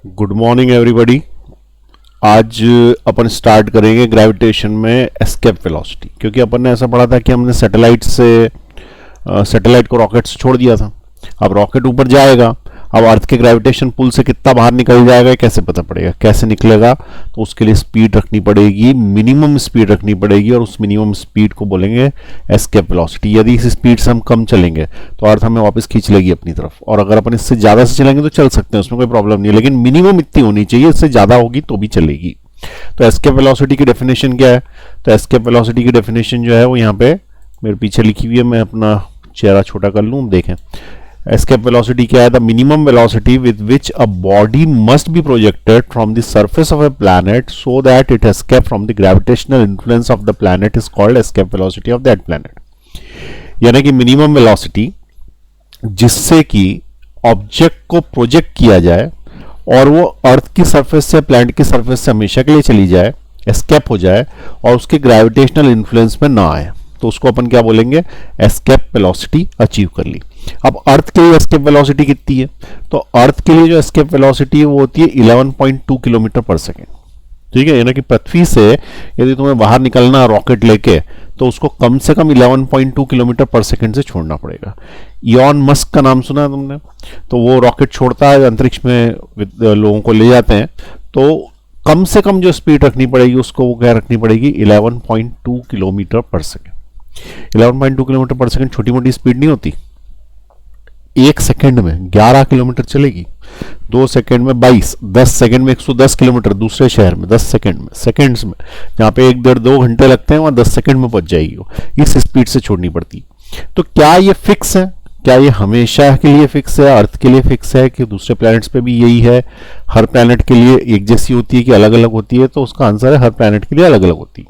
Good morning everybody. आज अपन start करेंगे gravitation में एस्केप वेलोसिटी, क्योंकि अपन ने ऐसा पढ़ा था कि हमने सैटेलाइट को रॉकेट से छोड़ दिया था। अब रॉकेट ऊपर जाएगा, अब अर्थ के ग्रेविटेशन पुल से कितना बाहर निकल जाएगा कैसे पता पड़ेगा, कैसे निकलेगा? तो उसके लिए स्पीड रखनी पड़ेगी, मिनिमम स्पीड रखनी पड़ेगी, और उस मिनिमम स्पीड को बोलेंगे एस्केप वेलोसिटी। यदि इस स्पीड से हम कम चलेंगे तो अर्थ हमें वापस खींच लेगी अपनी तरफ, और अगर अपन इससे ज़्यादा से चलेंगे तो चल सकते हैं, उसमें कोई प्रॉब्लम नहीं है, लेकिन मिनिमम इतनी होनी चाहिए, इससे ज़्यादा होगी तो भी चलेगी। तो एस्केप वेलोसिटी की डेफिनेशन क्या है? तो एस्केप वेलोसिटी की डेफिनेशन जो है वो यहाँ पे मेरे पीछे लिखी हुई है। मैं अपना चेहरा छोटा कर लूँ, देखें। एस्केप वेलोसिटी क्या है? The minimum velocity with which a body must be projected from the surface of a planet so that it escape from the gravitational influence of the planet is called escape velocity of that planet. यानी कि minimum velocity जिससे कि object को project किया जाए और वो अर्थ की सरफेस से, प्लैनेट की सरफेस से हमेशा के लिए चली जाए, एस्केप हो जाए और उसके ग्रेविटेशनल इन्फ्लुएंस में ना आए, तो उसको अपन क्या बोलेंगे? एस्केप वेलोसिटी अचीव कर ली। अब अर्थ के लिए एस्केप वेलोसिटी कितनी है? तो अर्थ के लिए जो एस्केप वेलोसिटी है वो होती है 11.2 किलोमीटर पर सेकेंड। ठीक है, यानी कि पृथ्वी से यदि तुम्हें बाहर निकलना रॉकेट लेके, तो उसको कम से कम 11.2 किलोमीटर पर सेकेंड से छोड़ना पड़ेगा। इलॉन मस्क का नाम सुना है तुमने? तो वो रॉकेट छोड़ता है, अंतरिक्ष में लोगों को ले जाते हैं, तो कम से कम जो स्पीड रखनी पड़ेगी उसको वो क्या रखनी पड़ेगी? 11.2 किलोमीटर पर सेकेंड। 11.2 किलोमीटर पर सेकेंड छोटी मोटी स्पीड नहीं होती। एक सेकंड में 11 किलोमीटर चलेगी, 2 सेकंड में 22, 10 सेकंड में 110 किलोमीटर दूसरे शहर में 10 सेकंड में, सेकंड्स में, जहां पे 1-1.5-2 घंटे लगते हैं वहां 10 सेकंड में पहुंच जाएगी वो। इस स्पीड से छोड़नी पड़ती। तो क्या ये फिक्स है? क्या ये हमेशा के लिए फिक्स है? अर्थ के लिए फिक्स है कि दूसरे प्लैनेट्स पे भी यही है? हर प्लैनेट के लिए एक जैसी होती है कि अलग अलग होती है? तो उसका आंसर है हर प्लैनेट के लिए अलग अलग होती है।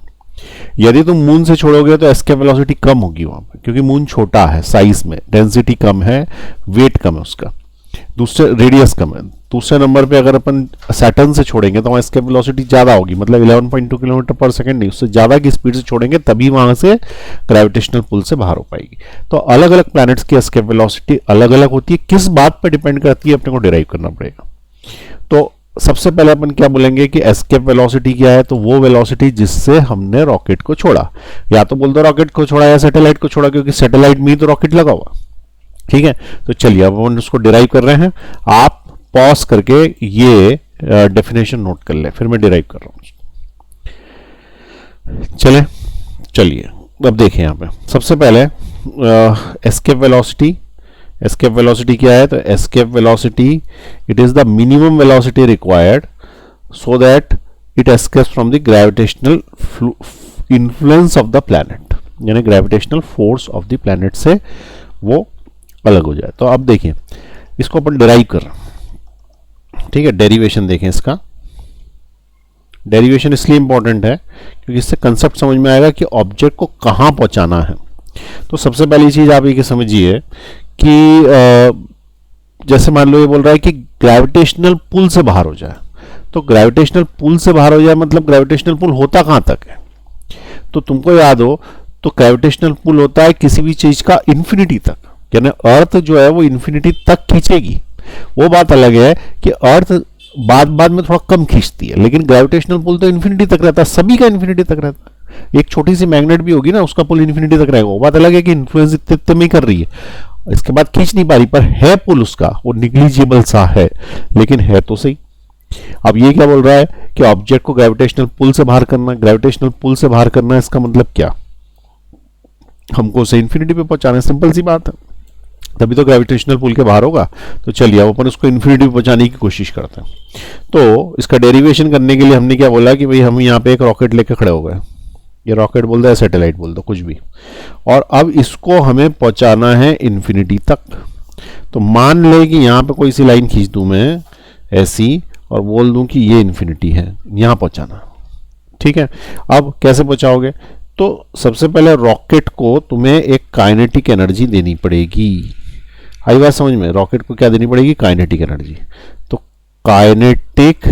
यदि तुम मून से छोड़ोगे तो एस्केप वेलोसिटी कम होगी वहां पर, क्योंकि मून छोटा है साइज में, डेंसिटी कम है, वेट कम है उसका, दूसरे रेडियस कम है। दूसरे नंबर पे अगर अपन सैटर्न से छोड़ेंगे तो वहां एस्केप वेलोसिटी ज्यादा होगी, मतलब 11.2 किलोमीटर पर सेकंड नहीं, उससे ज्यादा की स्पीड से छोड़ेंगे तभी वहां से ग्रेविटेशनल पुल से बाहर हो पाएगी। तो अलग अलग प्लैनेट्स की एस्केप वेलोसिटी अलग अलग होती है। किस बात पर डिपेंड करती है अपने को डिराइव करना पड़ेगा। तो सबसे पहले अपन क्या बोलेंगे कि एस्केप वेलोसिटी क्या है? तो वो वेलोसिटी जिससे हमने रॉकेट को छोड़ा, या तो बोल दो रॉकेट को छोड़ा या सैटेलाइट को छोड़ा, क्योंकि सैटेलाइट में ही तो रॉकेट लगा हुआ। ठीक है, तो चलिए अब अपन उसको डिराइव कर रहे हैं। आप पॉज करके ये डेफिनेशन नोट कर ले, फिर मैं डिराइव कर रहा हूं। चलिए अब देखें यहां पे सबसे पहले एस्केप वेलोसिटी। एस्केप वेलोसिटी क्या है? तो escape velocity it is the minimum velocity required so that it escapes from the gravitational influence of the planet, यानी gravitational force of the planet से वो अलग हो जाए। तो अब देखिए इसको अपन डिराइव कर रहे हैं। ठीक है, डेरिवेशन देखें इसका। डेरिवेशन इसलिए इंपॉर्टेंट है क्योंकि इससे कंसेप्ट समझ में आएगा कि ऑब्जेक्ट को कहां पहुंचाना है। तो सबसे पहली चीज आप ये समझिए कि जैसे मान लो ये बोल रहा है कि ग्रेविटेशनल पुल से बाहर हो जाए, तो ग्रेविटेशनल पुल से बाहर हो जाए मतलब ग्रेविटेशनल पुल होता कहां तक है? तो तुमको याद हो तो ग्रेविटेशनल पुल होता है किसी भी चीज का इंफिनिटी तक, यानी अर्थ जो है वो इंफिनिटी तक खींचेगी। वो बात अलग है कि अर्थ बाद में थोड़ा कम खींचती है, लेकिन ग्रेविटेशनल पुल तो इंफिनिटी तक रहता है, सभी का इंफिनिटी तक रहता है। एक छोटी सी मैग्नेट भी होगी ना, उसका पुल इंफिनिटी तक रहेगा। वो बात अलग है कि इन्फ्लुएंस इतने में ही कर रही है, इसके बाद खींच नहीं पा रही, पर है पुल उसका, वो निग्लिजिबल सा है, लेकिन है तो सही। अब ये क्या बोल रहा है कि ऑब्जेक्ट को ग्रेविटेशनल पुल से बाहर करना। ग्रेविटेशनल पुल से बाहर करना इसका मतलब क्या? हमको उसे इंफिनिटी पे पहुंचाना है, सिंपल सी बात है, तभी तो ग्रेविटेशनल पुल के बाहर होगा। तो चलिए अब अपन उसको इंफिनिटी पे पहुंचाने की कोशिश करते हैं। तो इसका डेरिवेशन करने के लिए हमने क्या बोला कि भाई हम यहाँ पे एक रॉकेट लेके खड़े हो गए, ये रॉकेट बोल दो या सैटेलाइट बोल दो, कुछ भी, और अब इसको हमें पहुंचाना है इंफिनिटी तक। तो मान ले कि यहां पे कोई सी लाइन खींच दूं मैं ऐसी और बोल दूं कि ये इंफिनिटी है, यहां पहुंचाना। ठीक है, अब कैसे पहुंचाओगे? तो सबसे पहले रॉकेट को तुम्हें एक काइनेटिक एनर्जी देनी पड़ेगी। आई बात समझ में? रॉकेट को क्या देनी पड़ेगी? Kinetic energy. तो काइनेटिक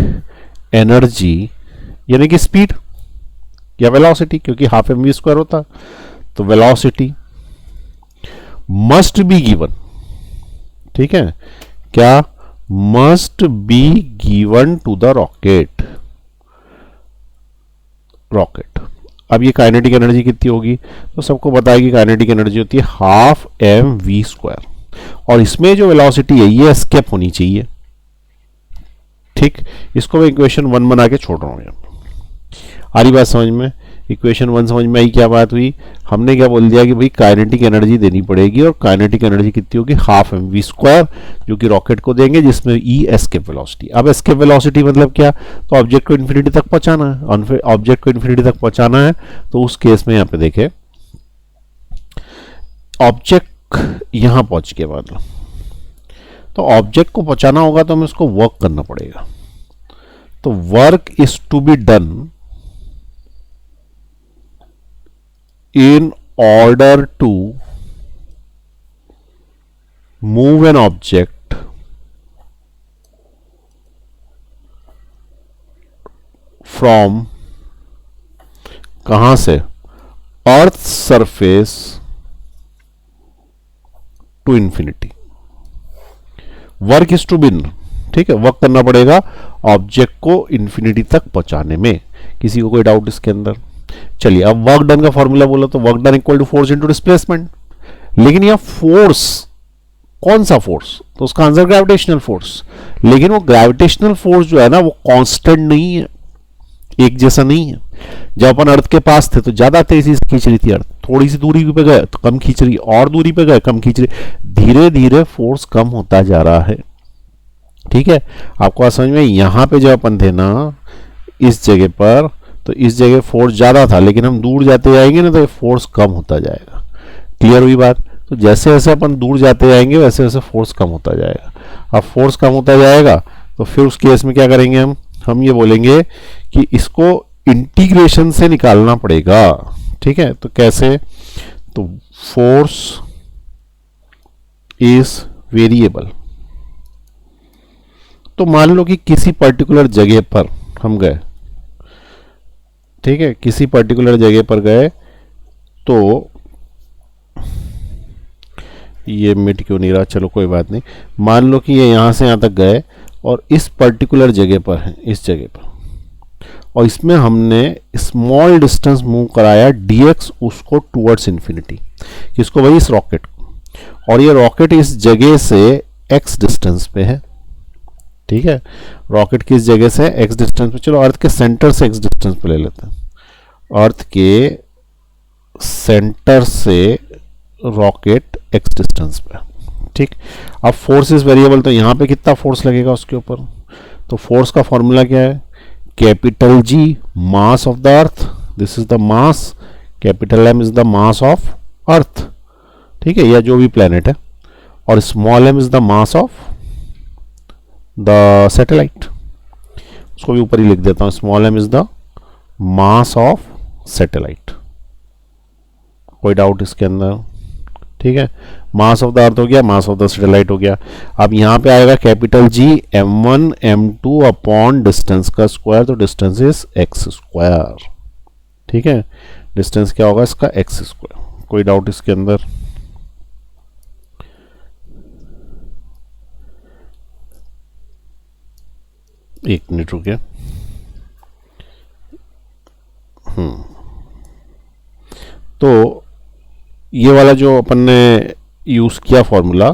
एनर्जी यानी कि स्पीड या वेलोसिटी, क्योंकि हाफ एम वी स्क्वायर होता, तो वेलोसिटी मस्ट बी गिवन। ठीक है, क्या must be given to the rocket. अब ये काइनेटिक एनर्जी कितनी होगी, तो सबको पता है कि काइनेटिक एनर्जी होती है हाफ एम वी स्क्वायर, और इसमें जो वेलोसिटी है ये एस्केप होनी चाहिए। ठीक, इसको मैं इक्वेशन 1 बना के छोड़ रहा हूं। आ रही बात समझ में, इक्वेशन 1 समझ में आई। क्या बात हुई, हमने क्या बोल दिया कि भाई काइनेटिक एनर्जी देनी पड़ेगी, और काइनेटिक एनर्जी कितनी होगी, हाफ एम वी स्क्वायर, जो कि रॉकेट को देंगे, जिसमें ई एस्केप वेलोसिटी। अब एस्केप वेलोसिटी मतलब क्या, तो ऑब्जेक्ट को इन्फिनिटी तक पहुंचाना है, ऑब्जेक्ट को इन्फिनिटी तक पहुंचाना है। तो उस केस में यहाँ पे देखें, ऑब्जेक्ट यहां पहुंच गया मतलब, तो ऑब्जेक्ट को पहुंचाना होगा तो हमें उसको वर्क करना पड़ेगा। तो work is to be done in order to move an object from कहां से, earth surface to infinity. Work is to been, ठीक है, वर्क करना पड़ेगा ऑब्जेक्ट को इंफिनिटी तक पहुंचाने में। किसी को कोई डाउट इसके अंदर? चलिए, अब वर्क डन का फॉर्मूला बोला तो work done equal to force into displacement, लेकिन यह फोर्स कौन सा फोर्स, तो उसका आंसर ग्रेविटेशनल फोर्स। लेकिन वो ग्रेविटेशनल फोर्स जो है ना, वो कांस्टेंट नहीं है, एक जैसा नहीं है। जब अपन अर्थ के पास थे तो ज्यादा तेजी से खींच रही थी अर्थ, थोड़ी सी दूरी पे गए तो कम खींच रही, और दूरी पे गए कम खींच रही, धीरे धीरे फोर्स कम होता जा रहा है। ठीक है, आपको समझ में, यहां पे जब अपन थे ना इस जगह पर, तो इस जगह फोर्स ज्यादा था, लेकिन हम दूर जाते जाएंगे ना तो फोर्स कम होता जाएगा। क्लियर हुई बात? तो जैसे जैसे अपन दूर जाते जाएंगे वैसे वैसे फोर्स कम होता जाएगा। अब फोर्स कम होता जाएगा तो फिर उस केस में क्या करेंगे हम ये बोलेंगे कि इसको इंटीग्रेशन से निकालना पड़ेगा। ठीक है, तो कैसे, तो फोर्स इज वेरिएबल। तो मान लो कि किसी पर्टिकुलर जगह पर हम गए, ठीक है, किसी पर्टिकुलर जगह पर गए, तो ये मिट क्यों नहीं रहा, चलो कोई बात नहीं। मान लो कि ये यहां से यहां तक गए और इस पर्टिकुलर जगह पर है, इस जगह पर, और इसमें हमने स्मॉल डिस्टेंस मूव कराया dx उसको टुवर्ड्स इंफिनिटी, किसको भाई, इस रॉकेट को। और ये रॉकेट इस जगह से x डिस्टेंस पे है। ठीक है, रॉकेट किस जगह से, x डिस्टेंस पे, चलो अर्थ के सेंटर से x डिस्टेंस पे ले लेते हैं। अर्थ के सेंटर से रॉकेट x डिस्टेंस पे। ठीक, अब फोर्स इज वेरिएबल, तो यहां पे कितना फोर्स लगेगा उसके ऊपर, तो फोर्स का फॉर्मूला क्या है, capital G mass of the earth, this is the mass, capital M is the mass of earth, ठीक है, या जो भी प्लेनेट है, और small m is the mass of the satellite. उसको भी ऊपर ही लिख देता हूं, small m is the mass of satellite. कोई डाउट इसके अंदर? ठीक है, मास ऑफ द अर्थ हो गया, मास ऑफ द सैटेलाइट हो गया। अब यहां पे आएगा capital G m1 m2 upon distance का स्क्वायर, तो डिस्टेंस इज x स्क्वायर। ठीक है, डिस्टेंस क्या होगा इसका, x स्क्वायर। कोई डाउट इसके अंदर? एक मिनट रुकिए। तो ये वाला जो अपन ने यूज किया फॉर्मूला,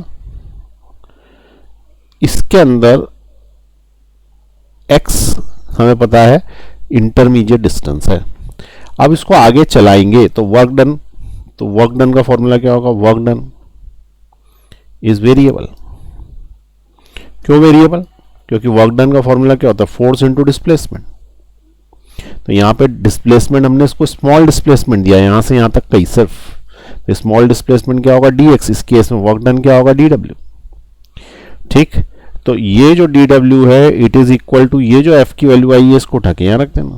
इसके अंदर x हमें पता है इंटरमीडिएट डिस्टेंस है। अब इसको आगे चलाएंगे तो वर्क डन, तो वर्क डन का फॉर्मूला क्या होगा, वर्क डन इज वेरिएबल। क्यों वेरिएबल, क्योंकि वर्क डन का फॉर्मूला क्या होता है, फोर्स इनटू डिस्प्लेसमेंट। तो यहां पे डिस्प्लेसमेंट हमने इसको स्मॉल डिस्प्लेसमेंट दिया, यहां से यहां तक कहीं सिर्फ, तो स्मॉल डिस्प्लेसमेंट क्या होगा, dx, इस केस में वर्क डन क्या होगा, dw। ठीक, तो ये जो dw है इट इज इक्वल टू, ये जो f की वैल्यू आई है इसको उठा के यहां रख देना,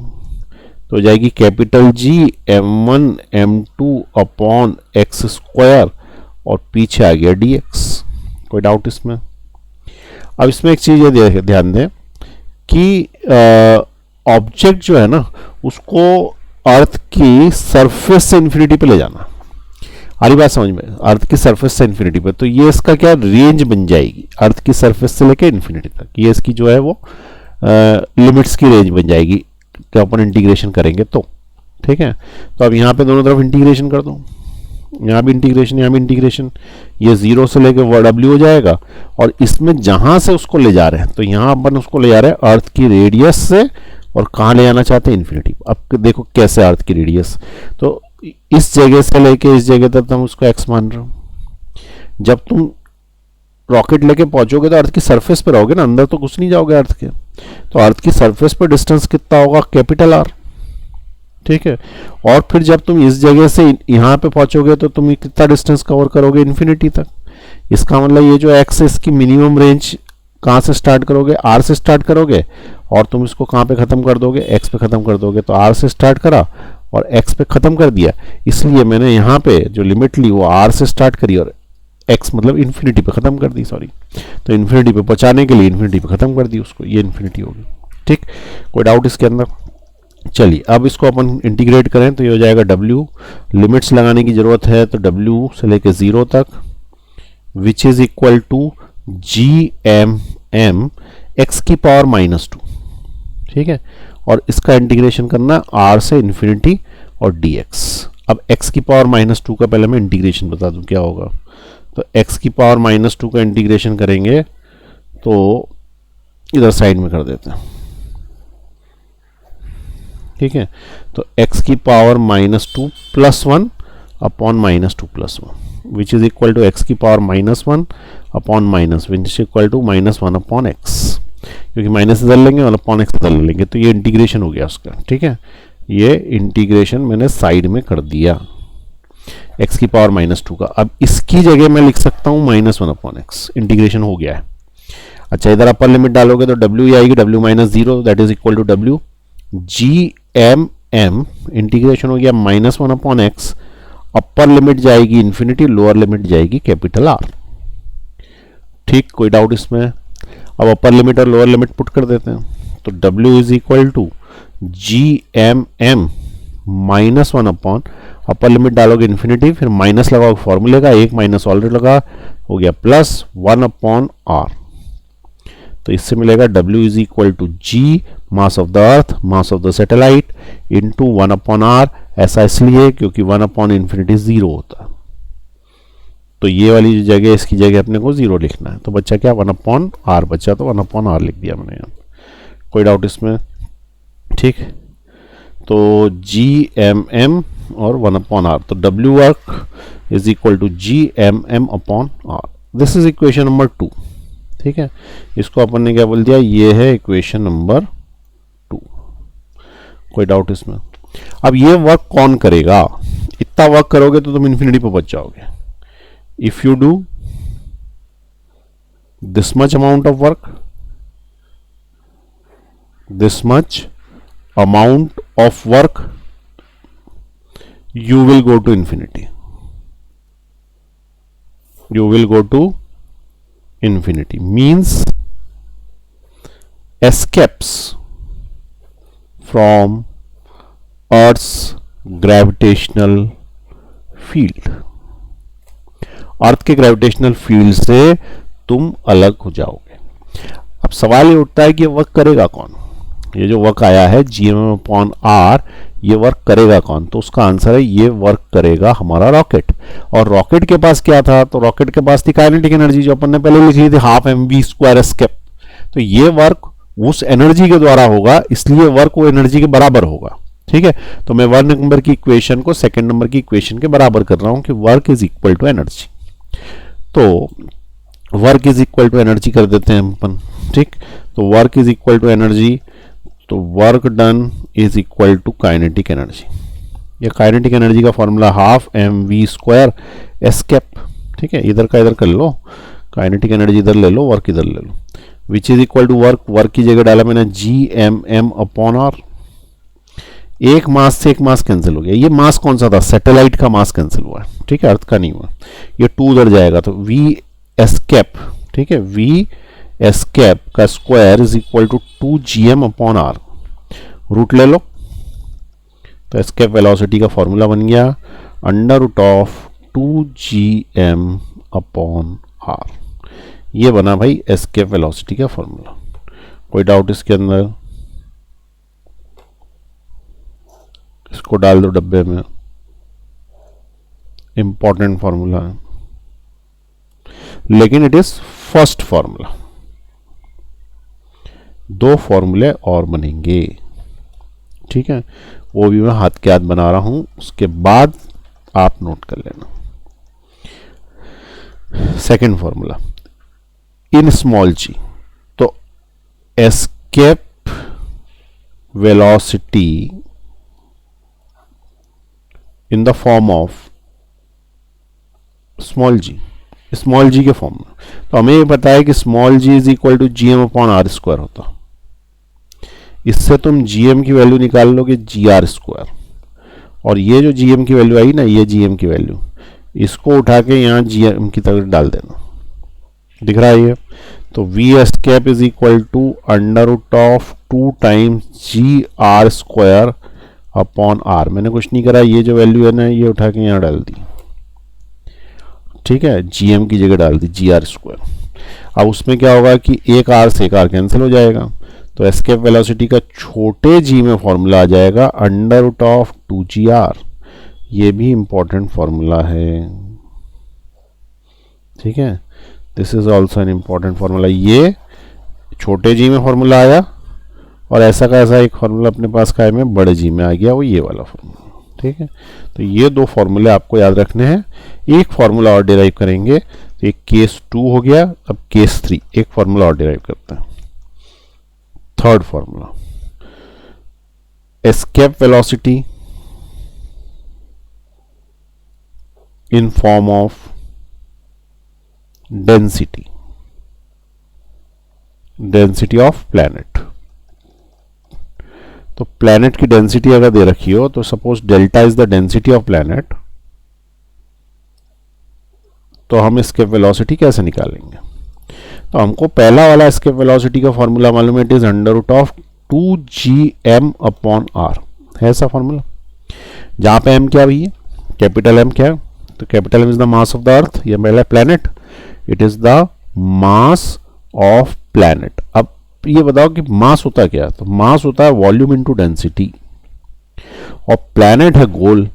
तो हो जाएगी capital G m1 m2 upon x square, और पीछे आ गया dx। कोई डाउट इसमें? अब इसमें एक चीज ये ध्यान दें कि ऑब्जेक्ट जो है ना उसको अर्थ की सरफेस से इंफिनिटी पे ले जाना। आ रही बात समझ में, अर्थ की सरफेस से इन्फिनिटी पे, तो ये इसका क्या रेंज बन जाएगी, अर्थ की सरफेस से लेके इन्फिनिटी तक, ये इसकी जो है वो लिमिट्स की रेंज बन जाएगी जब अपन इंटीग्रेशन करेंगे तो। ठीक है, तो अब यहाँ पे दोनों तरफ इंटीग्रेशन कर दो, यहाँ भी इंटीग्रेशन, यहाँ भी इंटीग्रेशन, ये 0 से लेके W हो जाएगा, और इसमें जहाँ से उसको ले जा रहे हैं, तो यहाँ अपन उसको ले जा रहे हैं अर्थ की रेडियस से, और कहाँ ले जाना चाहते हैं, इन्फिनिटी। अब देखो कैसे अर्थ की रेडियस, तो इस जगह से लेके इस जगह तक हम उसको x मान रहे हो। जब तुम रॉकेट लेके पहुंचोगे तो अर्थ की सरफेस पे रहोगे ना, अंदर तो घुस नहीं जाओगे अर्थ के, तो अर्थ की सरफेस पे डिस्टेंस कितना होगा, कैपिटल R। ठीक है, और फिर जब तुम इस जगह से यहाँ पे पहुंचोगे तो तुम कितना डिस्टेंस कवर करोगे, इन्फिनिटी तक। इसका मतलब ये जो x है इसकी मिनिमम रेंज कहाँ से स्टार्ट करोगे, R से स्टार्ट करोगे, और तुम इसको कहाँ पे खत्म कर दोगे, x पे खत्म कर दोगे। तो R से स्टार्ट करा और x पे खत्म कर दिया, इसलिए मैंने यहाँ पे जो लिमिट ली वो R से स्टार्ट करी और x मतलब इन्फिनिटी पे खत्म कर दी, सॉरी। तो इन्फिनिटी पे पहुंचाने के लिए इन्फिनिटी पे खत्म कर दी उसको, ये इन्फिनिटी होगी। ठीक, कोई डाउट इसके अंदर? चलिए अब इसको अपन इंटीग्रेट करें तो ये हो जाएगा W, लिमिट्स लगाने की जरूरत है, तो W से लेके 0 तक, which is equal to GMM x की पावर -2। ठीक है, और इसका इंटीग्रेशन करना R से इन्फिनिटी और dx। अब x की पावर -2 का पहले मैं इंटीग्रेशन बता दूं क्या होगा। तो x की पावर -2 का इंटीग्रेशन करेंगे तो इधर साइड में कर देते हैं। ठीक है, तो x की power -2 + 1 upon -2 + 1 which is equal to x की power -1 upon minus which is equal to -1 upon x, क्योंकि माइनस इधर लेंगे और अपॉन x इधर लेंगे, तो ये इंटीग्रेशन हो गया उसका। ठीक है, ये इंटीग्रेशन मैंने साइड में कर दिया x की पावर -2 का। अब इसकी जगह मैं लिख सकता हूँ -1 अपॉन x, इंटीग्रेशन हो गया है। अच्छा, इधर अपर लिमिट डालोगे तो w आएगी, w -0 that is equal to w GMM, integration हो गया -1 अपॉन x, अपर लिमिट जाएगी इन्फिनिटी, लोअर लिमिट जाएगी कैपिटल R। ठीक, कोई डाउट इसमें? अब अपर लिमिट और लोअर लिमिट पुट कर देते हैं, तो W is equal to GMM -1 upon, upper limit डालोगे इन्फिनिटी, फिर माइनस लगाओगे फॉर्मूले का, एक माइनस ऑलरेडी लगा, हो गया +1 अपॉन R। तो इससे मिलेगा W is equal to G mass of the earth, mass of the satellite, into 1 upon R। ऐसा इसलिए क्योंकि 1 अपॉन इन्फिनिटी 0 होता है, तो ये वाली जो जगह, इसकी जगह अपने को 0 लिखना है, तो बच्चा क्या 1 अपॉन R बचा, तो 1 अपॉन R लिख दिया मैंने यहाँ। कोई डाउट इसमें? ठीक, तो GMM और 1 अपॉन R, तो W work is equal to GMM upon R। This is equation number 2। ठीक है, इसको अपन ने क्या बोल दिया, ये है इक्वेशन नंबर 2। कोई डाउट इसमें? अब ये वर्क कौन करेगा? इतना वर्क करोगे तो तुम इन्फिनिटी पे पहुंच जाओगे। If you do this much amount of work, this much amount of work, you will go to infinity, you will go to infinity means escapes from earth's gravitational field, अर्थ के gravitational field से तुम अलग हो जाओगे। अब सवाल ये उठता है कि ये वर्क करेगा कौन? ये जो वर्क आया है GMM अपॉन R, ये वर्क करेगा कौन? तो उसका आंसर है ये वर्क करेगा हमारा रॉकेट। और रॉकेट के पास क्या था? तो रॉकेट के पास थी काइनेटिक एनर्जी, जो अपन ने पहले लिख ली थी, 12 mv² एस्केप। तो ये वर्क उस एनर्जी के द्वारा होगा, इसलिए वर्क वो एनर्जी के बराबर होगा। ठीक है, तो मैं 1 नंबर की इक्वेशन को 2nd नंबर की इक्वेशन के बराबर कर रहा हूं कि work is equal to energy. तो work is equal to energy कर देते हैं अपन। ठीक, तो work is equal to energy, तो work done is equal to kinetic energy. ये काइनेटिक एनर्जी का फॉर्मूला 12 mv² एस्केप। ठीक है, इधर का इधर कर लो, काइनेटिक एनर्जी इधर ले लो, वर्क इधर ले लो, which is equal to work, work की जगह डाला मैंने GMM अपॉन R। एक मास से एक मास कैंसिल हो गया। ये मास कौन सा था? सैटेलाइट का मास कैंसिल हुआ है। ठीक है, अर्थ का नहीं हुआ। ये 2 उधर जाएगा, तो V एस्केप, ठीक है, V एस्केप का square is equal to 2GM upon R। Root ले लो, तो एस्केप वेलोसिटी का फॉर्मूला बन गया √2 2gm/r। ये बना भाई एस्केप वेलोसिटी का फॉर्मूला। कोई डाउट इसके अंदर? इसको डाल दो डब्बे में, इंपॉर्टेंट फॉर्मूला है, लेकिन इट इज फर्स्ट फॉर्मूला। 2 फॉर्मूले और बनेंगे, ठीक है, वो भी मैं हाथ के हाथ बना रहा हूं, उसके बाद आप नोट कर लेना। Second formula in small g, तो escape velocity in the form of small g के फॉर्म में, तो हमें ये पता है कि small g is equal to gm/r² होता। इससे तुम gm की वैल्यू निकाल लोगे gr², और ये जो gm की वैल्यू आई ना, ये gm की वैल्यू, इसको उठा के यहाँ gm की तरफ डाल देना। दिख रहा है ये? तो v escape is equal to √2 times gr²/r। मैंने कुछ नहीं करा, ये जो वैल्यू है ना, ये उठा के यहाँ डाल दी, ठीक है, gm की जगह डाल दी gr²। अब उसमें क्या होगा कि एक r से एक r कैंसिल हो जाएगा, तो एस्केप वेलोसिटी का छोटे g में फॉर्मूला आ जाएगा √2gr। ये भी इंपॉर्टेंट फॉर्मूला है, ठीक है, this is also an important formula. ये छोटे g में फॉर्मूला आया, और ऐसा का ऐसा एक फॉर्मूला अपने पास का में बड़े g में आ गया, वो ये वाला फॉर्मूला, ठीक है। तो ये 2 फॉर्मूले आपको याद रखने हैं। एक फॉर्मूला और डिराइव करेंगे, तो एक केस 2 हो गया, अब केस 3 एक फॉर्मूला और डिराइव करते हैं। Third formula escape velocity in form of density of planet. तो प्लैनेट की डेंसिटी अगर दे रखी हो, तो suppose delta is the density of planet, तो हम एस्केप वेलोसिटी कैसे निकालेंगे? तो हमको पहला वाला एस्केप वेलोसिटी का फॉर्मूला मालूम है, इट इज √2gm/r है ऐसा फॉर्मूला, जहां पे m क्या भैया, कैपिटल M क्या है, तो capital M is the mass of the अर्थ, ये पहला planet, it is the mass of planet. अब ये बताओ कि मास होता क्या है? तो मास होता है वॉल्यूम इनटू डेंसिटी, और प्लैनेट है गोल।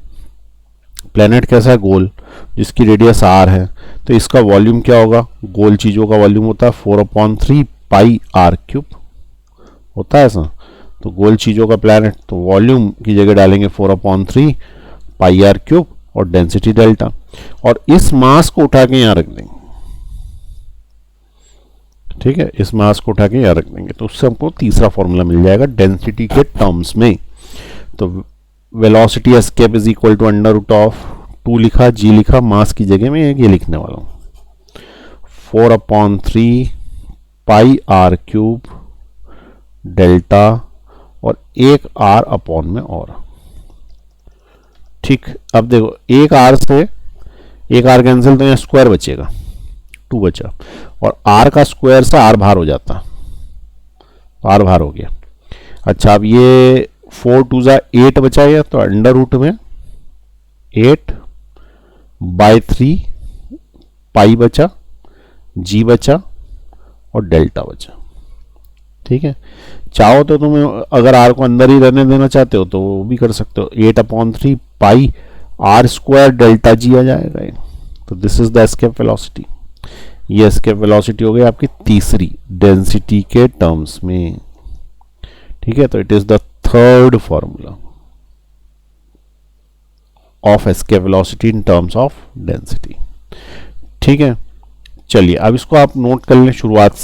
प्लैनेट कैसा है? गोल, जिसकी रेडियस r है, तो इसका वॉल्यूम क्या होगा? गोल चीजों का वॉल्यूम होता है 4/3 πr³ होता है ऐसा। तो गोल चीजों का प्लैनेट, तो वॉल्यूम की जगह डालेंगे 4/3 πr³ और डेंसिटी डेल्टा, और इस मास को उठा के यहां रख देंगे, ठीक है, इस मास को उठा के यहां रख देंगे, तो उससे हमको तीसरा फॉर्मूला मिल जाएगा डेंसिटी के टर्म्स में। तो velocity escape is equal to √2 लिखा, g लिखा, मास की जगह में ये लिखने वाला हूं 4/3 πr³ डेल्टा और एक r अपॉन में और, ठीक। अब देखो एक r से एक r कैंसिल, तो यहाँ स्क्वायर बचेगा, 2 बचा, और r का स्क्वायर से r बाहर हो जाता, तो r बाहर हो गया। अच्छा, अब ये 4×2 = 8 बचा गया, तो अंडर रूट में 8/3 पाई बचा, g बचा और डेल्टा बचा, ठीक है। चाहो तो तुम अगर r को अंदर ही रहने देना चाहते हो तो वो भी कर सकते हो, 8/3 पाई r² डेल्टा g आ जाएगा। तो this is the escape velocity. ये एस्केप वेलोसिटी हो गई आपकी तीसरी डेंसिटी के टर्म्स में, ठीक है। तो it is the third formula of escape velocity in terms of density, ठीक है। चलिए अब इसको आप नोट कर लें, शुरुआत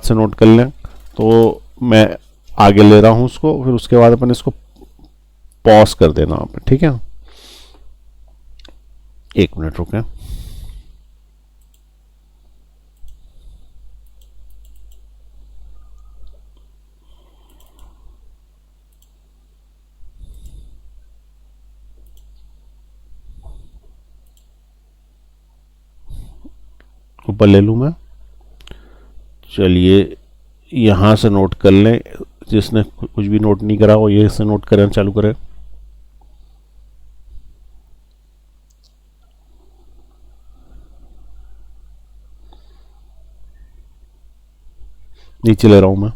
से नोट कर लें। तो मैं आगे ले रहा हूं उसको, फिर उसके बाद अपन इसको पॉज कर देना आप, ठीक है। 1 मिनट रुकें। ऊपर ले लूं मैं, चलिए यहां से नोट कर लें, जिसने कुछ भी नोट नहीं करा वो ये से नोट करें, चालू करें। नीचे ले रहा हूं मैं,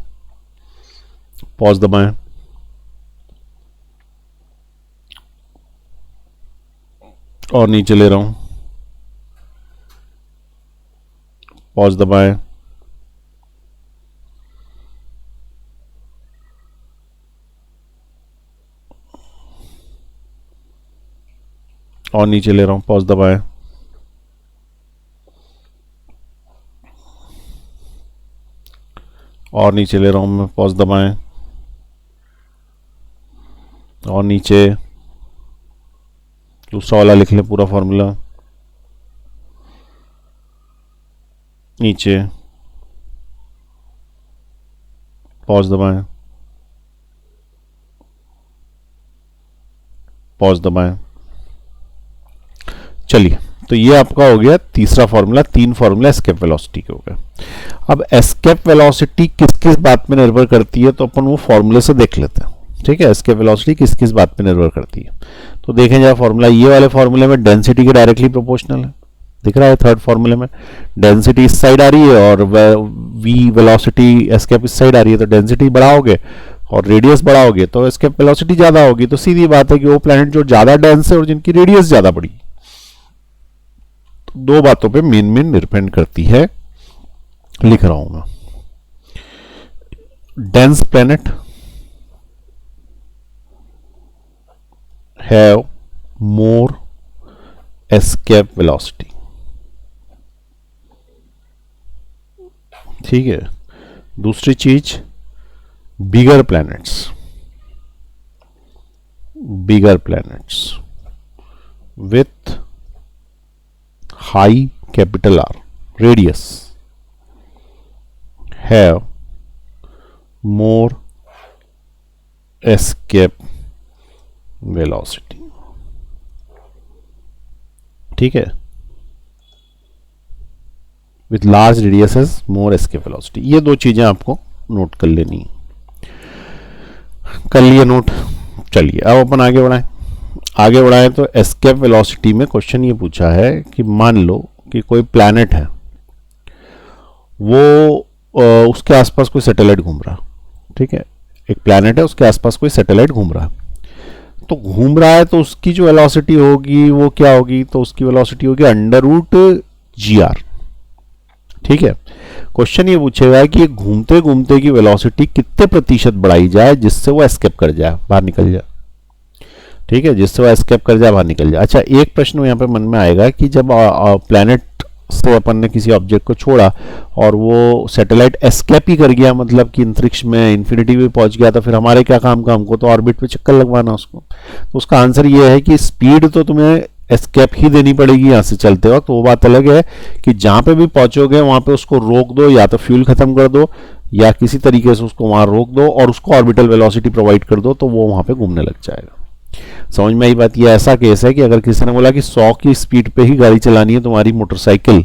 पॉज दबाएं, और नीचे ले रहा हूं, पॉज दबाएं, और नीचे ले रहा हूं, पॉज दबाएं, और नीचे ले रहा हूं मैं, पॉज दबाएं, और नीचे दूसरा वाला लिख लें पूरा फॉर्मूला, नीचे, पॉज दबाएं, पॉज दबाएं। चलिए, तो ये आपका हो गया तीसरा फॉर्मूला, 3 फॉर्मूला एस्केप वेलोसिटी के हो गए। अब एस्केप वेलोसिटी किस किस बात पे निर्भर करती है तो अपन वो फॉर्मूले से देख लेते हैं। ठीक है, एस्केप वेलोसिटी किस किस बात पे निर्भर करती है तो देखें जरा फॉर्मूला, ये वाले फॉर्मूले में डेंसिटी के डायरेक्टली प्रोपोर्शनल है, दिख रहा है। थर्ड फॉर्मूले में डेंसिटी इस साइड आ रही है और वी वेलोसिटी एस्केप इस साइड आ रही है, तो डेंसिटी बढ़ाओगे और रेडियस बढ़ाओगे तो एस्केप वेलोसिटी ज्यादा होगी। तो सीधी बात है कि वो प्लैनेट जो ज्यादा डेंस है और जिनकी रेडियस ज्यादा बड़ी, तो दो बातों पे मेन डिपेंड करती है। लिख रहा हूं मैं, dense planet have more escape velocity. ठीक है, दूसरी चीज bigger planets with high capital R radius have more escape velocity. ठीक है, with large radius has more escape velocity. ये दो चीजें आपको नोट कर लेनी है। कर लिए नोट। चलिए अब अपन आगे बढ़ाएं तो एस्केप वेलोसिटी में क्वेश्चन ये पूछा है कि मान लो कि कोई प्लैनेट है, वो उसके आसपास कोई सैटेलाइट घूम रहा। ठीक है, एक प्लैनेट है, उसके आसपास कोई सैटेलाइट घूम रहा, तो घूम रहा है तो उसकी जो वेलोसिटी होगी वो क्या होगी, तो उसकी वेलोसिटी होगी √GR। ठीक है, क्वेश्चन ये पूछेगा कि घूमते घूमते की वेलोसिटी कितने प्रतिशत बढ़ाई जाए जिससे वो एस्केप कर जाए, बाहर निकल जाए। ठीक है, जिससे वो एस्केप कर जाए, बाहर निकल जाए। अच्छा, एक प्रश्न यहाँ पे मन में आएगा कि जब प्लैनेट से अपन ने किसी ऑब्जेक्ट को छोड़ा और वो सैटेलाइट एस्केप ही कर गया, मतलब कि अंतरिक्ष में इन्फिनिटी में पहुंच गया, तो फिर हमारे क्या काम का, हमको तो ऑर्बिट पे चक्कर लगवाना उसको। तो उसका आंसर ये है कि स्पीड तो तुम्हें एस्केप ही देनी पड़ेगी यहाँ से चलते वक्त। तो वो बात अलग है कि जहां पे भी पहुंचोगे वहां पे उसको रोक दो, या तो फ्यूल खत्म कर दो या किसी तरीके से उसको वहां रोक दो और उसको ऑर्बिटल वेलोसिटी प्रोवाइड कर दो, तो वो वहां पे घूमने लग जाएगा। समझ में आई बात। ये ऐसा केस है कि अगर किसी ने बोला कि 100 की स्पीड पे ही गाड़ी चलानी है तुम्हारी मोटरसाइकिल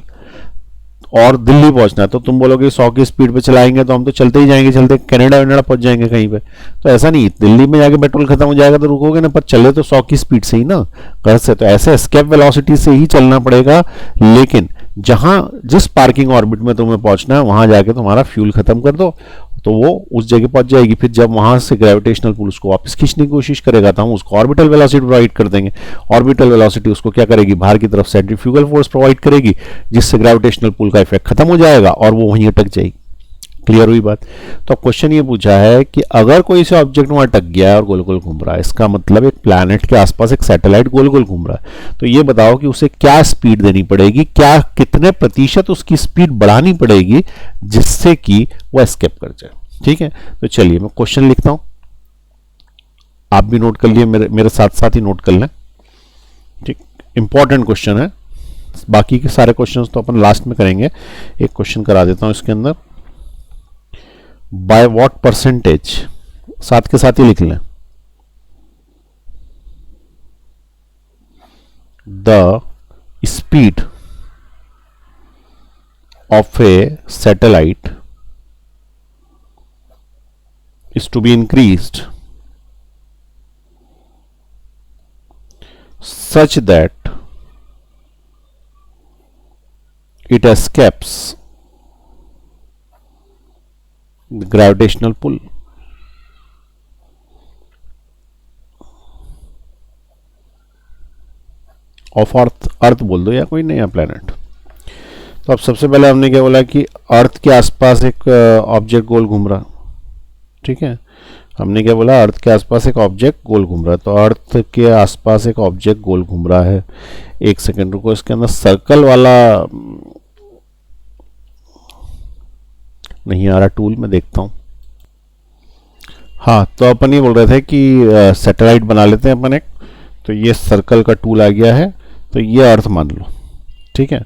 और दिल्ली पहुंचना है, तो तुम बोलोगे 100 की स्पीड पे चलाएंगे तो हम तो चलते ही जाएंगे, चलते कनाडा वनाडा पहुंच जाएंगे कहीं पे। तो ऐसा नहीं, दिल्ली में जाके पेट्रोल खत्म हो जाएगा तो रुकोगे ना, पर चले तो 100 की स्पीड से ही ना, घर से। तो ऐसे एस्केप वेलोसिटी से ही चलना पड़ेगा, लेकिन जिस पार्किंग ऑर्बिट में तुम्हें पहुंचना है वहां जाके तुम्हारा फ्यूल खत्म कर दो, तो वो उस जगह पहुंच जाएगी। फिर जब वहां से ग्रेविटेशनल पुल उसको वापस खींचने की कोशिश करेगा तो हम उसको ऑर्बिटल वेलोसिटी प्रोवाइड कर देंगे। ऑर्बिटल वेलोसिटी उसको क्या करेगी, बाहर की तरफ सेंट्रीफ्यूगल फोर्स प्रोवाइड करेगी, जिससे ग्रेविटेशनल पुल का इफेक्ट खत्म हो जाएगा और वो वहीं अटक जाएगी। क्लियर हुई बात। तो क्वेश्चन ये पूछा है कि अगर कोई से ऑब्जेक्ट वहां अटक गया है और गोल गोल घूम रहा है, इसका मतलब एक प्लैनेट के आसपास एक सैटेलाइट गोल गोल घूम रहा है, तो ये बताओ कि उसे क्या स्पीड देनी पड़ेगी, क्या कितने प्रतिशत उसकी स्पीड बढ़ानी पड़ेगी जिससे कि वो एस्केप कर जाए। ठीक है, तो चलिए मैं क्वेश्चन लिखता हूं, आप भी नोट कर लिए, मेरे साथ साथ ही नोट कर लें। ठीक, इंपॉर्टेंट क्वेश्चन है, बाकी के सारे क्वेश्चंस तो अपन लास्ट में करेंगे। एक क्वेश्चन करा देता हूं इसके अंदर, बाय व्हाट परसेंटेज, साथ के साथ ही लिख लें, the speed of a satellite is to be increased such that it escapes gravitational pull. Of earth, earth बोल दो या कोई नया प्लेनेट। तो अब सबसे पहले हमने क्या बोला कि अर्थ के आसपास एक ऑब्जेक्ट गोल घूम रहा, ठीक है। हमने क्या बोला, अर्थ के आसपास एक ऑब्जेक्ट गोल घूम रहा है। तो अर्थ के आसपास एक ऑब्जेक्ट गोल घूम रहा है। एक सेकेंड रुको, इसके अंदर सर्कल वाला नहीं आ रहा टूल, मैं देखता हूँ। हाँ, तो अपन ये बोल रहे थे कि सैटेलाइट बना लेते हैं अपन एक। तो ये सर्कल का टूल आ गया है, तो ये अर्थ मान लो, ठीक है।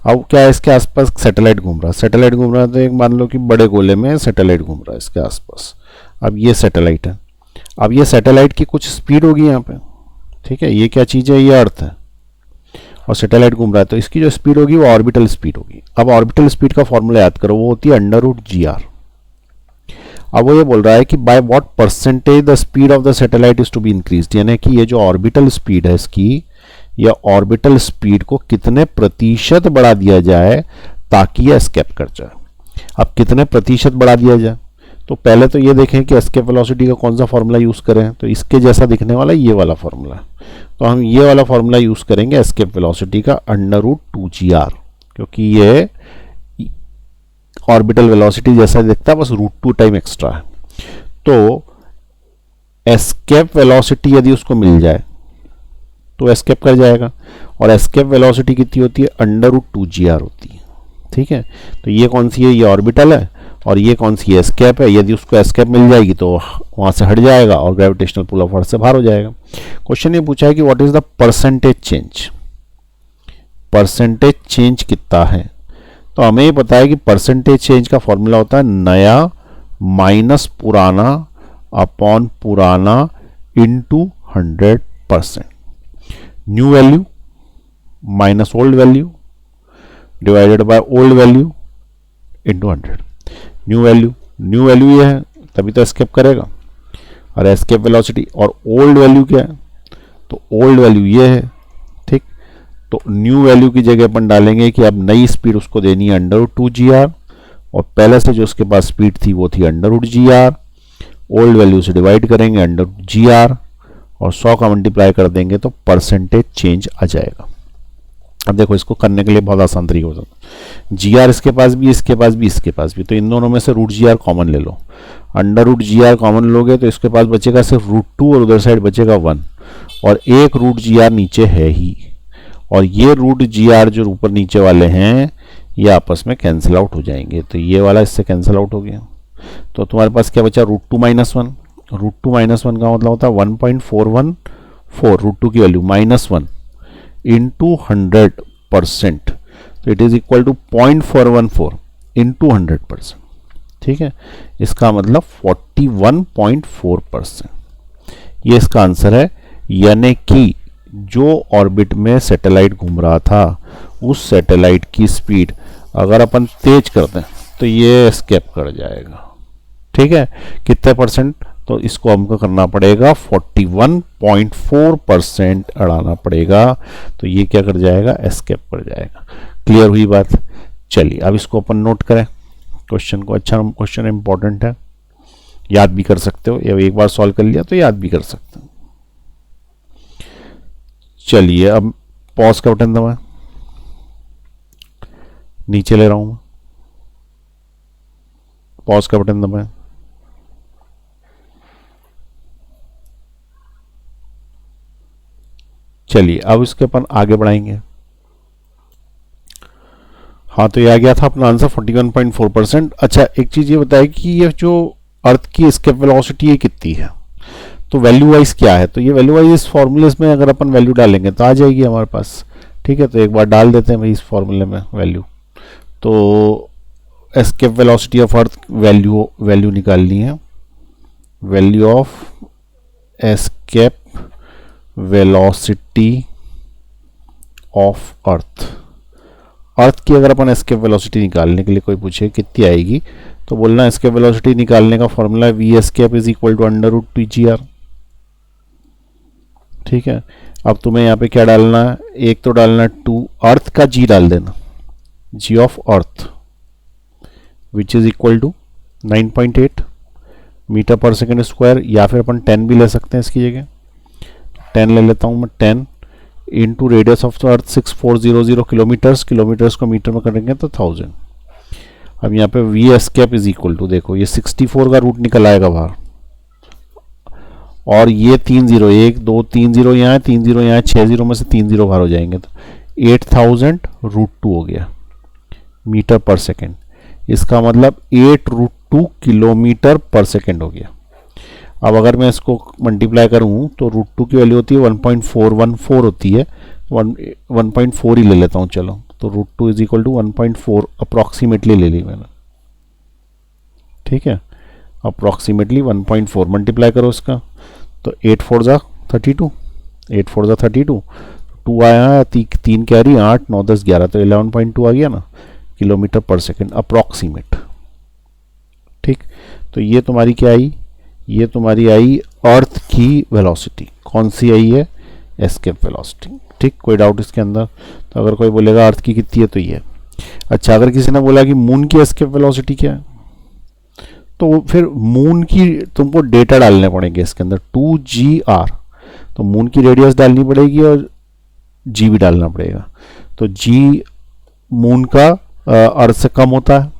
अब क्या है, इसके आसपास सैटेलाइट घूम रहा है। सैटेलाइट घूम रहा है तो एक मान लो कि बड़े गोले में सैटेलाइट घूम रहा है इसके आसपास। अब ये सैटेलाइट है। अब ये सैटेलाइट की कुछ स्पीड होगी यहाँ पे, ठीक है। ये क्या चीज़ है, ये अर्थ है और सैटेलाइट घूम रहा है, तो इसकी जो स्पीड होगी वो ऑर्बिटल स्पीड होगी। अब ऑर्बिटल स्पीड का फॉर्मूला याद करो, वो होती है √gr। अब वो ये बोल रहा है कि by what percentage the speed of the satellite is to be increased, यानी कि ये जो ऑर्बिटल स्पीड है इसकी, या ऑर्बिटल स्पीड को कितने प्रतिशत बढ़ा दिया जाए ताकि ये एस्केप कर जाए। अब कितने प्रतिशत बढ़ा दिया जाए, तो पहले तो ये देखें कि एस्केप वेलोसिटी का कौन सा फॉर्मूला यूज़ करें। तो इसके जैसा दिखने वाला ये वाला फॉर्मूला, तो हम ये वाला फॉर्मूला यूज़ करेंगे एस्केप वेलोसिटी का, √2gr, क्योंकि ये ऑर्बिटल वेलोसिटी जैसा दिखता है, बस √2 टाइम एक्स्ट्रा है। तो एस्केप वेलोसिटी यदि उसको मिल जाए तो एस्केप कर जाएगा, और एस्केप वेलोसिटी कितनी होती है, √2gr होती है, ठीक है। तो ये कौन सी है, ये ऑर्बिटल है, और ये कौन सी है, एस्केप है। यदि उसको एस्केप मिल जाएगी तो वहाँ से हट जाएगा और ग्रेविटेशनल पुल ऑफ अर्थ से बाहर हो जाएगा। क्वेश्चन ये पूछा है कि what is the percentage change, percentage change कितना है। तो हमें ये पता है कि परसेंटेज चेंज का फॉर्मूला होता है नया माइनस पुराना अपॉन पुराना into 100%। New value minus old value divided by old value into 100। New value ये है, तभी तो एस्केप करेगा, और एस्केप वेलोसिटी। और ओल्ड वैल्यू क्या है, तो ओल्ड वैल्यू ये है, ठीक। तो न्यू वैल्यू की जगह अपन डालेंगे कि अब नई स्पीड उसको देनी है √2gr, और पहले से जो उसके पास स्पीड थी वो थी √gr। ओल्ड वैल्यू से डिवाइड करेंगे √gr, और 100 का मल्टीप्लाई कर देंगे तो परसेंटेज चेंज आ जाएगा। अब देखो, इसको करने के लिए बहुत आसान तरीका होता है। GR इसके पास भी, इसके पास भी, इसके पास भी, तो इन दोनों में से √gr कॉमन ले लो। √gr कॉमन लोगे तो इसके पास बचेगा सिर्फ √2 और उधर साइड बचेगा 1, और एक √gr नीचे है ही, और ये √gr जो ऊपर नीचे वाले हैं ये आपस में कैंसिल आउट हो जाएंगे। तो ये वाला इससे कैंसिल आउट हो गया, तो तुम्हारे पास क्या बचा, √2 - 1। √2 - 1 का मतलब होता है 1.414, √2 की वैल्यू -1 इंटू 100%, तो it is equal to 0.414 into 100%, ठीक है। इसका मतलब 41.4%, ये इसका आंसर है। यानी कि जो ऑर्बिट में सैटेलाइट घूम रहा था उस सैटेलाइट की स्पीड अगर अपन तेज कर दें तो ये एस्केप कर जाएगा, ठीक है। कितने परसेंट, तो इसको हमको करना पड़ेगा 41.4% अड़ाना पड़ेगा, तो ये क्या कर जाएगा, एस्केप कर जाएगा। क्लियर हुई बात। चलिए अब इसको अपन नोट करें क्वेश्चन को। अच्छा क्वेश्चन इंपॉर्टेंट है, याद भी कर सकते हो, या एक बार सॉल्व कर लिया तो याद भी कर सकते हो। चलिए अब पॉज का बटन दबाएं, नीचे ले रहा हूं मैं, पॉज का बटन दबाएं। चलिए अब इसके अपन आगे बढ़ाएंगे। हाँ, तो ये आ गया था अपना आंसर 41.4%। अच्छा, एक चीज ये बताए कि ये जो अर्थ की एस्केप वेलोसिटी है कितनी है, तो वैल्यू वाइज क्या है। तो ये वैल्यू वाइज इस फॉर्मूले में अगर अपन वैल्यू डालेंगे तो आ जाएगी हमारे पास, ठीक है। तो एक बार डाल देते हैं भाई इस फॉर्मूले में वैल्यू। तो escape velocity of earth value निकालनी है, value of escape velocity of earth की अगर अपन एस्केप वेलोसिटी निकालने के लिए कोई पूछे कितनी आएगी, तो बोलना एस्केप वेलोसिटी निकालने का फॉर्मूला है v escape is equal to √2gr, ठीक है। अब तुम्हें यहाँ पे क्या डालना है, एक तो डालना 2, अर्थ का g डाल देना, g of earth which is equal to 9.8 metre पर सेकेंड स्क्वायर, या फिर अपन 10 भी ले सकते हैं इसकी जगह। 10 ले लेता हूँ मैं, 10 into radius of the earth 6400 kilometres, kilometres को मीटर में करेंगे तो 1000। अब यहाँ पे v escape is equal to, देखो ये 64 का रूट निकल आएगा बाहर, और ये 3 0, 1 2 3 0 यहाँ है, 3 0 यहाँ है, 6 0 में से 3 0 बाहर हो जाएंगे तो 8000 रूट 2 हो गया मीटर पर सेकेंड। इसका मतलब 8 रूट 2 किलोमीटर पर सेकेंड हो गया। अब अगर मैं इसको मल्टीप्लाई करूँ तो रूट 2 की वैल्यू होती है 1.414 होती है, 1.4 ही ले लेता हूँ चलो, तो root 2 is equal to 1.4 approximately ले ली मैंने, ठीक है, अप्रॉक्सीमेटली 1.4 मल्टीप्लाई करो इसका, तो 8 4 जा 32, 8 4 जा 32, 2 आया है, 3 कैरी 8 9 10 11, तो 11.2 आ गया ना किलोमीटर पर सेकेंड अप्रॉक्सीमेट। ठीक, तो ये तुम्हारी क्या आई, ये तुम्हारी आई अर्थ की वेलोसिटी। कौन सी आई है, एस्केप वेलोसिटी। ठीक, कोई डाउट इसके अंदर? तो अगर कोई बोलेगा अर्थ की कितनी है तो ये। अच्छा, अगर किसी ने बोला कि मून की एस्केप वेलोसिटी क्या है, तो फिर मून की तुमको डेटा डालने पड़ेंगे इसके अंदर, 2GR, तो मून की रेडियस डालनी पड़ेगी और जी भी डालना पड़ेगा। तो जी मून का अर्थ से कम होता है,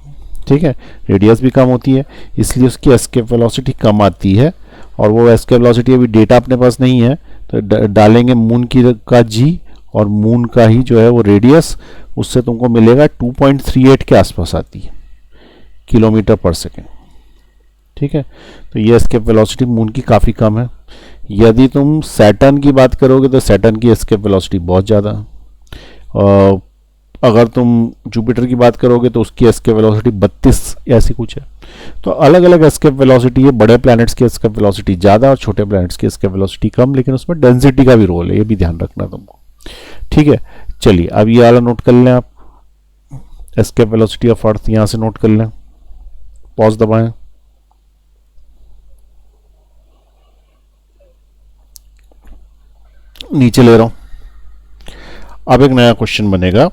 ठीक है, रेडियस भी कम होती है, इसलिए उसकी एस्केप वेलोसिटी कम आती है। और वो एस्केप वेलोसिटी अभी डेटा अपने पास नहीं है, तो डालेंगे मून की का जी और मून का ही जो है वो रेडियस, उससे तुमको मिलेगा 2.38 के आसपास आती है किलोमीटर पर सेकेंड। ठीक है, तो ये एस्केप वेलोसिटी मून की काफ़ी कम है। यदि तुम सैटर्न की बात करोगे तो सैटर्न की एस्केप वेलोसिटी बहुत ज़्यादा है। अगर तुम जुपिटर की बात करोगे तो उसकी एस्केप वेलोसिटी 32 ऐसी कुछ है। तो अलग अलग एस्केप वेलोसिटी है, बड़े प्लैनेट्स की एस्केप वेलोसिटी ज़्यादा और छोटे प्लैनेट्स की एस्केप वेलोसिटी कम, लेकिन उसमें डेंसिटी का भी रोल है, ये भी ध्यान रखना तुमको। ठीक है, चलिए अब ये वाला नोट कर लें आप, एस्केप वेलोसिटी ऑफ अर्थ यहाँ से नोट कर लें, पॉज दबाएं। नीचे ले रहा हूं। अब एक नया क्वेश्चन बनेगा,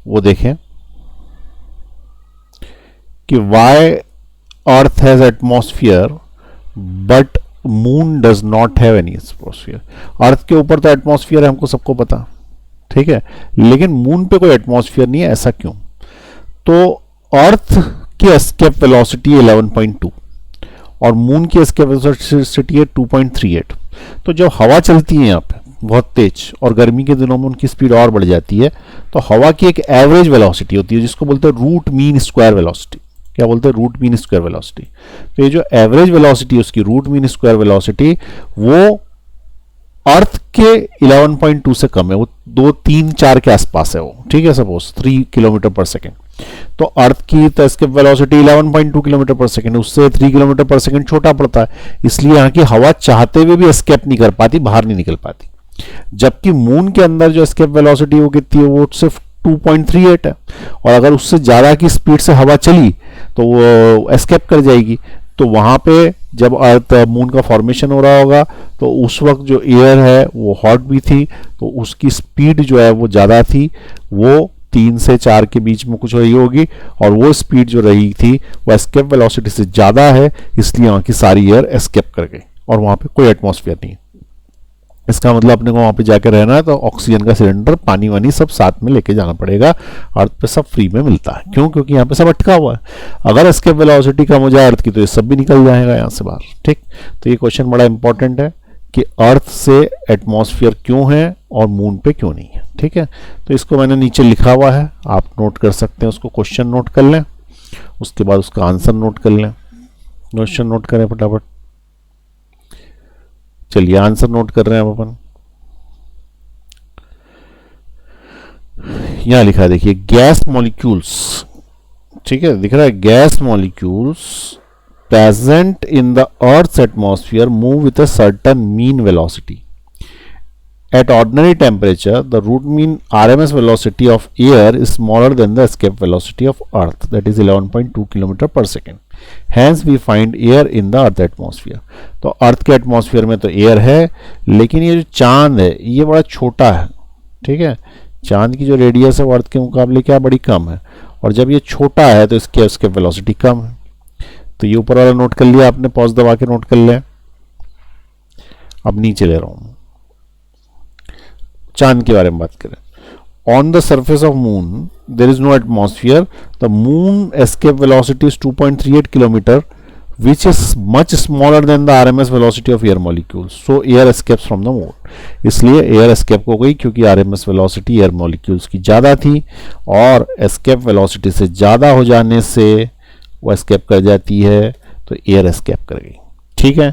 वो देखें कि why earth has atmosphere but moon does not have any atmosphere. Earth के ऊपर तो एटमॉस्फेयर है, हमको सबको पता, ठीक है, लेकिन मून पे कोई एटमॉस्फेयर नहीं है, ऐसा क्यों? तो अर्थ की एस्केप वेलोसिटी 11.2 और मून की एस्केप वेलोसिटी है 2.38। तो जब हवा चलती है यहाँ पे बहुत तेज और गर्मी के दिनों में उनकी स्पीड और बढ़ जाती है, तो हवा की एक एवरेज वेलोसिटी होती है जिसको बोलते हैं रूट मीन स्क्वायर वेलोसिटी। क्या बोलते हैं? Root mean square velocity. तो ये जो एवरेज वेलोसिटी है उसकी रूट मीन स्क्वायर वेलोसिटी, वो अर्थ के 11.2 से कम है, वो 2 3 4 के आसपास है वो, ठीक है, सपोज 3 किलोमीटर पर सेकेंड। तो अर्थ की तो एस्केप वेलोसिटी 11.2 किलोमीटर पर सेकेंड, उससे 3 किलोमीटर पर सेकेंड छोटा पड़ता है, इसलिए यहाँ की हवा चाहते हुए भी एस्केप नहीं कर पाती, बाहर नहीं निकल पाती। जबकि मून के अंदर जो एस्केप वेलोसिटी वो कितनी है, वो सिर्फ 2.38 है, और अगर उससे ज्यादा की स्पीड से हवा चली तो वो एस्केप कर जाएगी। तो वहां पे जब अर्थ मून का फॉर्मेशन हो रहा होगा तो उस वक्त जो एयर है वो हॉट भी थी, तो उसकी स्पीड जो है वो ज़्यादा थी, वो 3 से 4 के बीच में कुछ रही होगी, और वो स्पीड जो रही थी वो एस्केप वेलोसिटी से ज़्यादा है, इसलिए वहाँ की सारी एयर एस्केप कर गई और वहाँ पे कोई एटमॉस्फेयर नहीं है। इसका मतलब अपने को वहाँ पे जाकर रहना है तो ऑक्सीजन का सिलेंडर, पानी वानी सब साथ में लेके जाना पड़ेगा। अर्थ पे सब फ्री में मिलता है, क्यों? क्योंकि यहाँ पे सब अटका हुआ है। अगर एस्केप वेलोसिटी कम हो जाए अर्थ की तो ये सब भी निकल जाएगा यहाँ से बाहर। ठीक, तो ये क्वेश्चन बड़ा इंपॉर्टेंट है कि अर्थ से एटमॉस्फेयर क्यों है और मून पे क्यों नहीं है। ठीक है, तो इसको मैंने नीचे लिखा हुआ है, आप नोट कर सकते हैं उसको। क्वेश्चन नोट कर लें, उसके बाद उसका आंसर नोट कर लें। क्वेश्चन नोट करें फटाफट। चलिए आंसर नोट कर रहे हैं अब अपन। यहां लिखा है, देखिए, गैस मॉलिक्यूल्स, ठीक है, दिख रहा है, gas molecules present in the earth's atmosphere move with a certain mean velocity. At ordinary temperature, the root mean RMS velocity of air is smaller than the escape velocity of Earth, that is 11.2 km per second. Hence, we find air in the Earth atmosphere. तो अर्थ के atmosphere में तो air है, लेकिन ये जो चांद है ये बड़ा छोटा है। ठीक है, चांद की जो रेडियस है वो अर्थ के मुकाबले क्या बड़ी कम है, और जब ये छोटा है तो इसकी एस्केप वेलोसिटी कम है। तो ये ऊपर वाला नोट कर लिया आपने, पॉज दबा के नोट कर लें। अब नीचे ले रहा हूं, चांद के बारे में बात करें। On the surface of moon there is no atmosphere, the moon escape velocity is 2.38 kilometre which is much smaller than the RMS velocity of air molecules, so air escapes from the moon। इसलिए air escape हो गई क्योंकि RMS velocity air molecules की ज़्यादा थी, और escape velocity से ज़्यादा हो जाने से वो एस्केप कर जाती है, तो एयर एस्केप कर गई। ठीक है,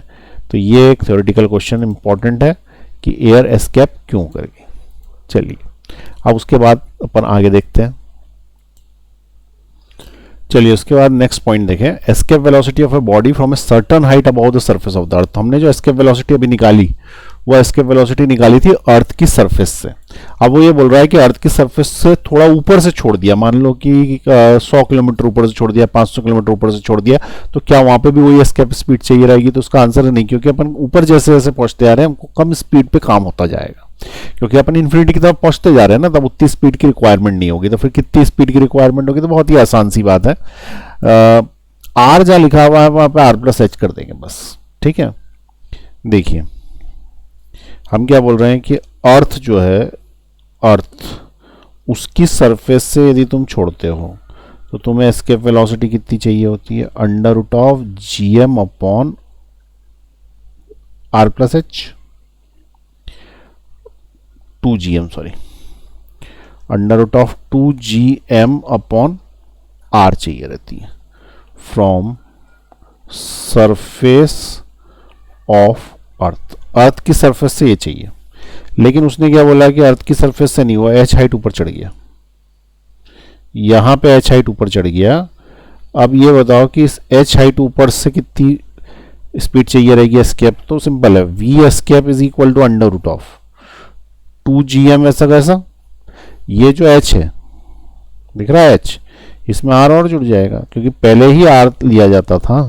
तो ये एक थ्योरेटिकल क्वेश्चन इंपॉर्टेंट है कि एयर एस्केप क्यों कर गई। चलिए अब उसके बाद अपन आगे देखते हैं। चलिए उसके बाद नेक्स्ट पॉइंट देखें, escape velocity of a body from a certain height above the surface of the अर्थ। हमने जो एस्केप वेलोसिटी अभी निकाली, वो एस्केप वेलोसिटी निकाली थी अर्थ की सरफेस से। अब वो ये बोल रहा है कि अर्थ की सरफेस से थोड़ा ऊपर से छोड़ दिया, मान लो कि 100 किलोमीटर ऊपर से छोड़ दिया, 500 किलोमीटर ऊपर से छोड़ दिया, तो क्या वहां पे भी वही एस्केप स्पीड चाहिए रहेगी? तो उसका आंसर है नहीं, क्योंकि अपन ऊपर जैसे जैसे पहुंचते आ रहे हैं हमको कम स्पीड पे काम होता जाएगा, क्योंकि अपन इन्फिनिटी की तरफ पहुंचते जा रहे हैं ना, तब उतनी स्पीड की रिक्वायरमेंट नहीं होगी। तो फिर कितनी स्पीड की रिक्वायरमेंट होगी? तो बहुत ही आसान सी बात है, आर जहां लिखा हुआ है वहां पे आर प्लस एच कर देंगे बस। ठीक है, देखिए हम क्या बोल रहे हैं कि अर्थ जो है, अर्थ उसकी सरफेस से यदि तुम छोड़ते हो तो तुम्हें एस्केप वेलोसिटी कितनी चाहिए होती है? Under root of GM upon R plus H, 2gm sorry, under root of 2gm upon R चाहिए रहती है from surface of earth. Earth की सरफेस से ये चाहिए, लेकिन उसने क्या बोला कि अर्थ की सरफेस से नहीं हुआ, एच हाइट ऊपर चढ़ गया, यहां पे एच हाइट ऊपर चढ़ गया। अब ये बताओ कि इस एच हाइट ऊपर से कितनी स्पीड चाहिए रहेगी एस्केप? तो सिंपल है, v escape is equal to under root of 2gm ऐसा कैसा, ये जो h है दिख रहा है h, इसमें r और जुड़ जाएगा, क्योंकि पहले ही r लिया जाता था,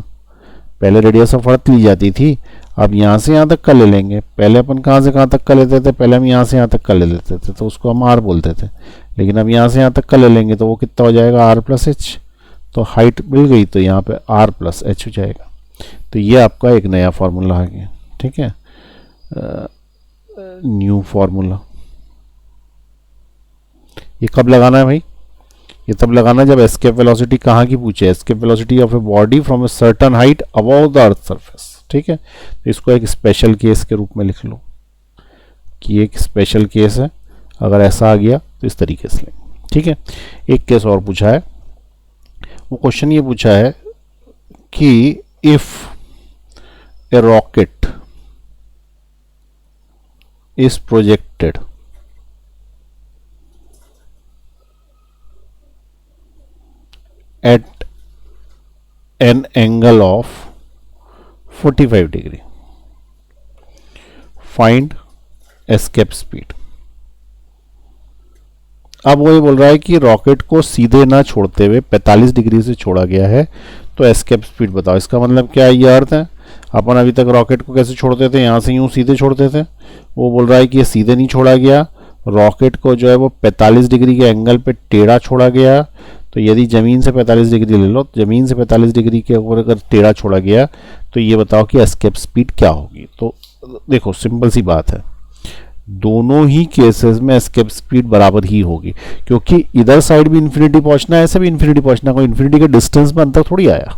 पहले रेडियस ऑफ अर्थ ली जाती थी। अब यहाँ से यहाँ तक का ले लेंगे, पहले अपन कहाँ से कहाँ तक का लेते थे? पहले हम यहाँ से यहाँ तक का ले लेते थे, तो उसको हम r बोलते थे, लेकिन अब यहाँ से यहाँ तक का ले लेंगे तो वो कितना हो जाएगा? r plus H. तो हाइट मिल गई तो यहाँ पे r प्लस एच हो जाएगा। तो ये आपका एक नया फार्मूला आ गया। ठीक है, न्यू फार्मूला। ये कब लगाना है भाई? ये तब लगाना है जब एस्केप वेलोसिटी कहाँ की पूछे, escape velocity of a body from a certain height above the earth surface. ठीक है, तो इसको एक स्पेशल केस के रूप में लिख लो कि एक स्पेशल केस है, अगर ऐसा आ गया तो इस तरीके से लेंगे। ठीक है, एक केस और पूछा है, वो क्वेश्चन ये पूछा है कि if A rocket is projected at an angle of 45 degree, find escape speed। अब वो ये बोल रहा है कि रॉकेट को सीधे ना छोड़ते हुए 45 डिग्री से छोड़ा गया है, तो एस्केप स्पीड बताओ। इसका मतलब क्या है? ये अर्थ है, अपन अभी तक रॉकेट को कैसे छोड़ते थे? यहाँ से यूं सीधे छोड़ते थे। वो बोल रहा है कि ये सीधे नहीं छोड़ा गया, रॉकेट को जो है वो 45 डिग्री के एंगल पे टेढ़ा छोड़ा गया। तो यदि जमीन से 45 डिग्री ले लो, तो जमीन से 45 डिग्री के ऊपर अगर टेढ़ा छोड़ा गया तो ये बताओ कि एस्केप स्पीड क्या होगी। तो देखो सिंपल सी बात है, दोनों ही केसेस में एस्केप स्पीड बराबर ही होगी, क्योंकि इधर साइड भी इन्फिनिटी पहुंचना है, ऐसे भी इन्फिनिटी पहुंचना, कोई इन्फिनिटी के डिस्टेंस में अंतर थोड़ी आया।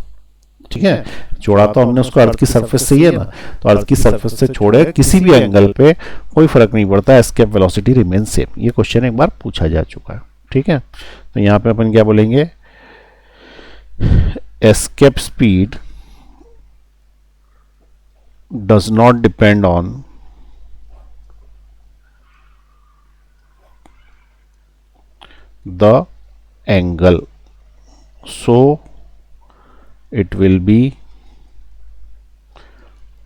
ठीक है, छोड़ा तो हमने उसको अर्थ की सरफेस से ही है ना, तो अर्थ की सरफेस से छोड़े किसी भी एंगल पे कोई फर्क नहीं पड़ता, एस्केप वेलोसिटी रिमेन सेम। ये क्वेश्चन एक बार पूछा जा चुका है। ठीक है, तो यहां पे अपन क्या बोलेंगे? Escape speed does not depend on the angle, so it will be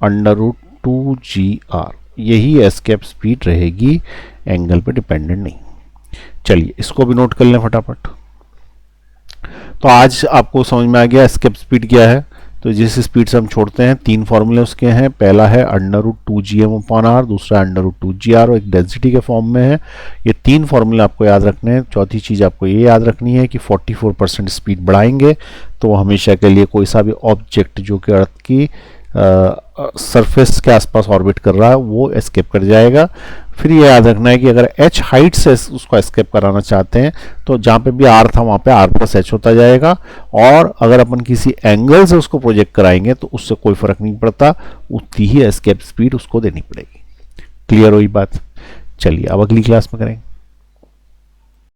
under root 2gr। यही एस्केप स्पीड रहेगी, एंगल पे डिपेंडेंट नहीं। चलिए इसको भी नोट कर लें फटाफट। तो आज आपको समझ में आ गया एस्केप स्पीड क्या है। तो जिस स्पीड से हम छोड़ते हैं, 3 फॉर्मूले उसके हैं। पहला है √2gm/r, दूसरा √2gr, और एक डेंसिटी के फॉर्म में है। ये 3 फॉर्मूले आपको याद रखने हैं। चौथी चीज़ आपको ये याद रखनी है कि 44% स्पीड बढ़ाएंगे तो हमेशा के लिए कोई सा भी ऑब्जेक्ट जो कि अर्थ की सरफेस के आसपास ऑर्बिट कर रहा है वो एस्केप कर जाएगा। फिर ये याद रखना है कि अगर h हाइट से उसको एस्केप कराना चाहते हैं तो जहाँ पे भी r था वहाँ पे r+h होता जाएगा, और अगर अपन किसी एंगल से उसको प्रोजेक्ट कराएंगे तो उससे कोई फर्क नहीं पड़ता, उतनी ही एस्केप स्पीड उसको देनी पड़ेगी। क्लियर हुई बात? चलिए अब अगली क्लास में करेंगे।